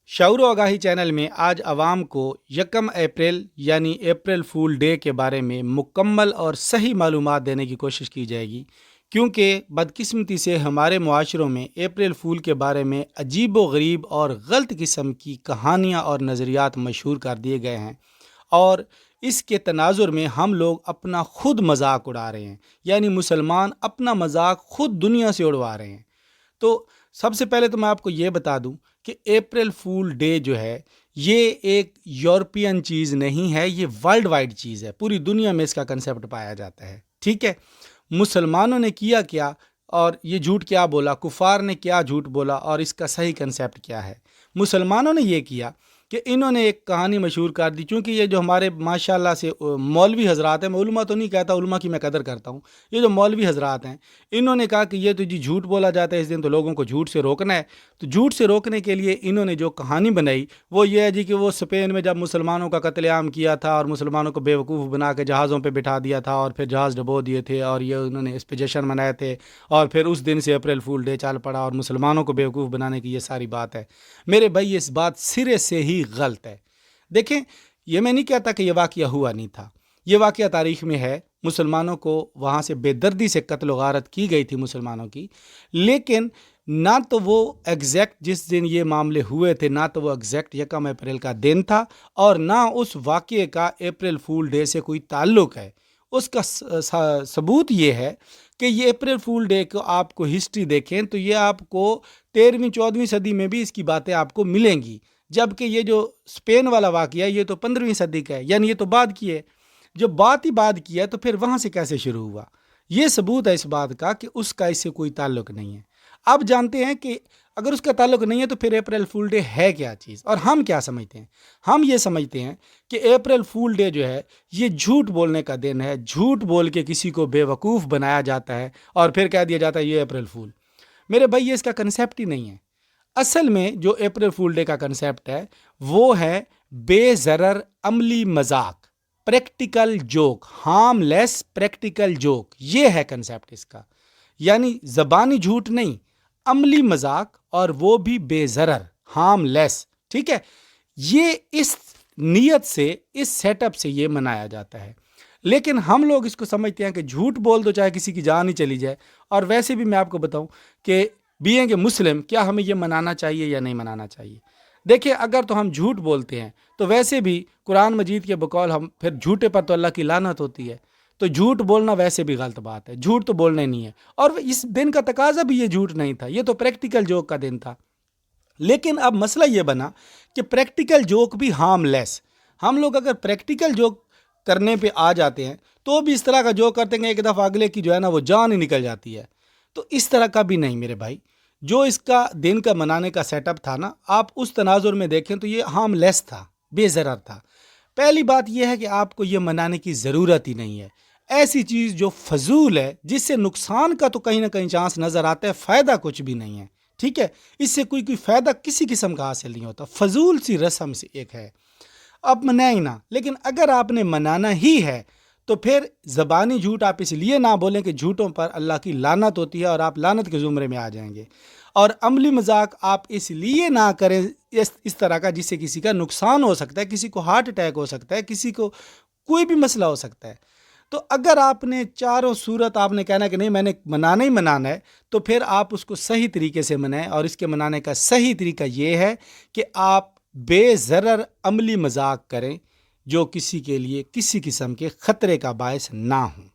شعور و آگاہی چینل میں آج عوام کو یکم اپریل یعنی اپریل فول ڈے کے بارے میں مکمل اور صحیح معلومات دینے کی کوشش کی جائے گی، کیونکہ بدقسمتی سے ہمارے معاشروں میں اپریل فول کے بارے میں عجیب و غریب اور غلط قسم کی کہانیاں اور نظریات مشہور کر دیے گئے ہیں، اور اس کے تناظر میں ہم لوگ اپنا خود مذاق اڑا رہے ہیں، یعنی مسلمان اپنا مذاق خود دنیا سے اڑوا رہے ہیں۔ تو سب سے پہلے تو میں آپ کو یہ بتا دوں کہ اپریل فول ڈے جو ہے یہ ایک یورپین چیز نہیں ہے، یہ ورلڈ وائڈ چیز ہے، پوری دنیا میں اس کا کنسیپٹ پایا جاتا ہے۔ ٹھیک ہے، مسلمانوں نے کیا کیا اور یہ جھوٹ کیا بولا، کفار نے کیا جھوٹ بولا اور اس کا صحیح کنسیپٹ کیا ہے؟ مسلمانوں نے یہ کیا کہ انہوں نے ایک کہانی مشہور کر دی، چونکہ یہ جو ہمارے ماشاءاللہ سے مولوی حضرات ہیں، میں علماء تو نہیں کہتا، علماء کی میں قدر کرتا ہوں، یہ جو مولوی حضرات ہیں انہوں نے کہا کہ یہ تو جی جھوٹ بولا جاتا ہے اس دن، تو لوگوں کو جھوٹ سے روکنا ہے۔ تو جھوٹ سے روکنے کے لیے انہوں نے جو کہانی بنائی وہ یہ ہے جی کہ وہ اسپین میں جب مسلمانوں کا قتل عام کیا تھا اور مسلمانوں کو بے وقوف بنا کے جہازوں پہ بٹھا دیا تھا اور پھر جہاز ڈبو دیے تھے، اور یہ انہوں نے اس پہ جشن منائے تھے، اور پھر اس دن سے اپریل فول ڈے چل پڑا اور مسلمانوں کو بے وقوف بنانے کی یہ ساری بات ہے۔ میرے بھائی اس بات سرے سے ہی غلط ہے۔ دیکھیں، یہ میں نہیں کہتا کہ یہ واقعہ ہوا نہیں تھا، یہ واقعہ تاریخ میں ہے، مسلمانوں کو وہاں سے بے دردی سے قتل و غارت کی گئی تھی مسلمانوں کی، لیکن نہ تو وہ ایگزیکٹ جس دن یہ معاملے ہوئے تھے، نہ تو وہ ایگزیکٹ یکم اپریل کا دن تھا، اور نہ اس واقعے کا اپریل فول ڈے سے کوئی تعلق ہے۔ اس کا ثبوت یہ ہے کہ یہ اپریل فول ڈے کو آپ کو ہسٹری دیکھیں تو یہ آپ کو 13ویں 14ویں صدی میں بھی اس کی باتیں آپ کو ملیں گی، جبکہ یہ جو اسپین والا واقعہ یہ تو 15ویں صدی کا ہے، یعنی یہ تو بعد کی ہے۔ جو بات ہی بعد کی ہے تو پھر وہاں سے کیسے شروع ہوا؟ یہ ثبوت ہے اس بات کا کہ اس کا اس سے کوئی تعلق نہیں ہے۔ اب جانتے ہیں کہ اگر اس کا تعلق نہیں ہے تو پھر اپریل فول ڈے ہے کیا چیز، اور ہم کیا سمجھتے ہیں؟ ہم یہ سمجھتے ہیں کہ اپریل فول ڈے جو ہے یہ جھوٹ بولنے کا دن ہے، جھوٹ بول کے کسی کو بے وقوف بنایا جاتا ہے اور پھر کہہ دیا جاتا ہے یہ اپریل فول۔ میرے بھائی یہ اس کا کنسیپٹ ہی نہیں ہے۔ اصل میں جو اپریل فول ڈے کا کنسیپٹ ہے وہ ہے بے ضرر عملی مذاق، پریکٹیکل جوک، ہارم لیس پریکٹیکل جوک، یہ ہے کنسیپٹ اس کا، یعنی زبانی جھوٹ نہیں، عملی مذاق، اور وہ بھی بے ضرر، ہارم لیس۔ ٹھیک ہے، یہ اس نیت سے، اس سیٹ اپ سے یہ منایا جاتا ہے، لیکن ہم لوگ اس کو سمجھتے ہیں کہ جھوٹ بول دو چاہے کسی کی جان ہی چلی جائے۔ اور ویسے بھی میں آپ کو بتاؤں کہ بینگ اے مسلم کیا ہمیں یہ منانا چاہیے یا نہیں منانا چاہیے؟ دیکھیں، اگر تو ہم جھوٹ بولتے ہیں تو ویسے بھی قرآن مجید کے بقول ہم پھر جھوٹے پر تو اللہ کی لعنت ہوتی ہے، تو جھوٹ بولنا ویسے بھی غلط بات ہے، جھوٹ تو بولنا ہی نہیں ہے، اور اس دن کا تقاضا بھی یہ جھوٹ نہیں تھا، یہ تو پریکٹیکل جوک کا دن تھا۔ لیکن اب مسئلہ یہ بنا کہ پریکٹیکل جوک بھی ہارم لیس، ہم لوگ اگر پریکٹیکل جوک کرنے پہ آ جاتے ہیں تو بھی اس طرح کا جوک کرتے ہیں ایک دفعہ اگلے کی جو ہے نا وہ جان ہی نکل جاتی ہے۔ تو اس طرح کا بھی نہیں میرے بھائی، جو اس کا دن کا منانے کا سیٹ اپ تھا نا، آپ اس تناظر میں دیکھیں تو یہ ہارم لیس تھا، بے ضرر تھا۔ پہلی بات یہ ہے کہ آپ کو یہ منانے کی ضرورت ہی نہیں ہے، ایسی چیز جو فضول ہے، جس سے نقصان کا تو کہیں نہ کہیں چانس نظر آتا ہے، فائدہ کچھ بھی نہیں ہے۔ ٹھیک ہے، اس سے کوئی فائدہ کسی قسم کا حاصل نہیں ہوتا، فضول سی رسم سے ایک ہے، آپ منائیں نہ۔ لیکن اگر آپ نے منانا ہی ہے تو پھر زبانی جھوٹ آپ اس لیے نہ بولیں کہ جھوٹوں پر اللہ کی لعنت ہوتی ہے اور آپ لعنت کے زمرے میں آ جائیں گے، اور عملی مذاق آپ اس لیے نہ کریں اس طرح کا جس سے کسی کا نقصان ہو سکتا ہے، کسی کو ہارٹ اٹیک ہو سکتا ہے، کسی کو کوئی بھی مسئلہ ہو سکتا ہے۔ تو اگر آپ نے چاروں صورت آپ نے کہنا کہ نہیں میں نے منانا ہی منانا ہے، تو پھر آپ اس کو صحیح طریقے سے منائیں، اور اس کے منانے کا صحیح طریقہ یہ ہے کہ آپ بے ضرر عملی مذاق کریں جو کسی کے لیے کسی قسم کے خطرے کا باعث نہ ہوں۔